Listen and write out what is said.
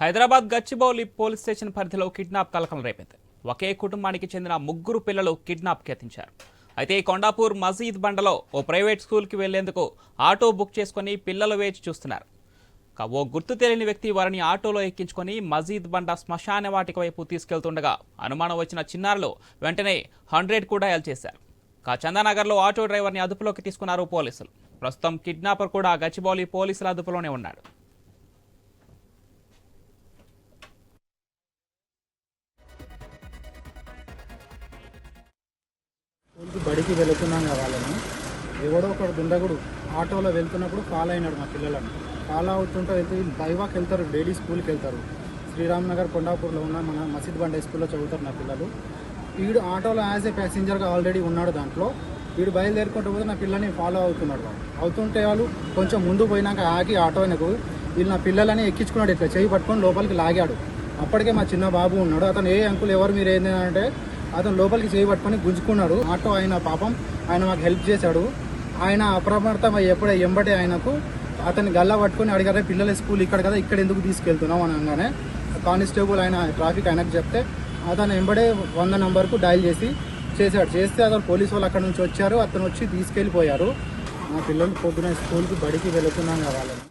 Hyderabad Gachibowli police station పరిధిలో kidnap కలకలం రేపింది. ఒకే కుటుంబానికి చెందిన 3 పిల్లలు కిడ్నాప్ యత్నించారు. అయితే కొండాపూర్ మజీద్ బండలో ఓ ప్రైవేట్ స్కూల్కి వెళ్లేందుకు ఆటో బుక్ చేసుకుని పిల్లలు వేచి చూస్తున్నారు. ఓ గుర్తు తెలియని వ్యక్తి వారిని ఆటోలో ఎక్కించుకొని మజీద్ బండ శ్మశాన వాటిక వైపు తీసుకెళ్తుండగా అనుమానం వచ్చిన చిన్నారులు వెంటనే 100 కూడా డయల్ చేశారు. చందానగర్లో ఆటో డ్రైవర్ని అదుపులోకి తీసుకున్నారు పోలీసులు. ప్రస్తుతం కిడ్నాపర్ కూడా గచ్చిబౌలి పోలీసుల అదుపులోనే ఉన్నాడు. బడికి వెళుతున్నాం వాళ్ళని ఎవడో ఒకడు దుండగుడు ఆటోలో వెళ్తున్నప్పుడు ఫాలో అయినాడు మా పిల్లలను. ఫాలో అవుతుంటే వెళ్తే వీళ్ళు బైవాక్ వెళ్తారు, డైలీ స్కూల్కి వెళ్తారు. శ్రీరామ్ నగర్ కొండాపూర్లో ఉన్న మన మసీద్ బండ స్కూల్లో చదువుతారు నా పిల్లలు. వీడు ఆటోలో యాజ్ ఏ ప్యాసింజర్గా ఆల్రెడీ ఉన్నాడు. దాంట్లో వీడు బయలుదేరుకుంటూ పోతే నా పిల్లని ఫాలో అవుతున్నాడు. అవుతుంటే వాళ్ళు కొంచెం ముందు పోయినాక ఆగి ఆటోనకు వీళ్ళు నా పిల్లలని ఎక్కించుకున్నాడు. ఇట్లా చేయి పట్టుకొని లోపలికి లాగాడు. అప్పటికే మా చిన్న బాబు ఉన్నాడు. అతను ఏ అంకుల్ ఎవరు మీరు ఏంటంటే అతను లోపలికి చేయి పట్టుకొని గుంజుకున్నాడు. ఆటో ఆయన పాపం ఆయన మాకు హెల్ప్ చేశాడు. ఆయన అప్రమత్తం ఎప్పుడే ఎంబటే ఆయనకు అతన్ని గల్లా పట్టుకొని అడిగారే పిల్లల స్కూల్ ఇక్కడ కదా, ఇక్కడ ఎందుకు తీసుకెళ్తున్నాం అని అనగానే కానిస్టేబుల్ ఆయన ట్రాఫిక్ ఆయనకు చెప్తే అతను ఎంబడే 100 నంబర్కు డయల్ చేస్తే అతను పోలీసు వాళ్ళు అక్కడ నుంచి వచ్చారు. అతను వచ్చి తీసుకెళ్ళిపోయారు. మా పిల్లలు పొద్దున స్కూల్కి బడికి వెళుతున్నాం కావాలని.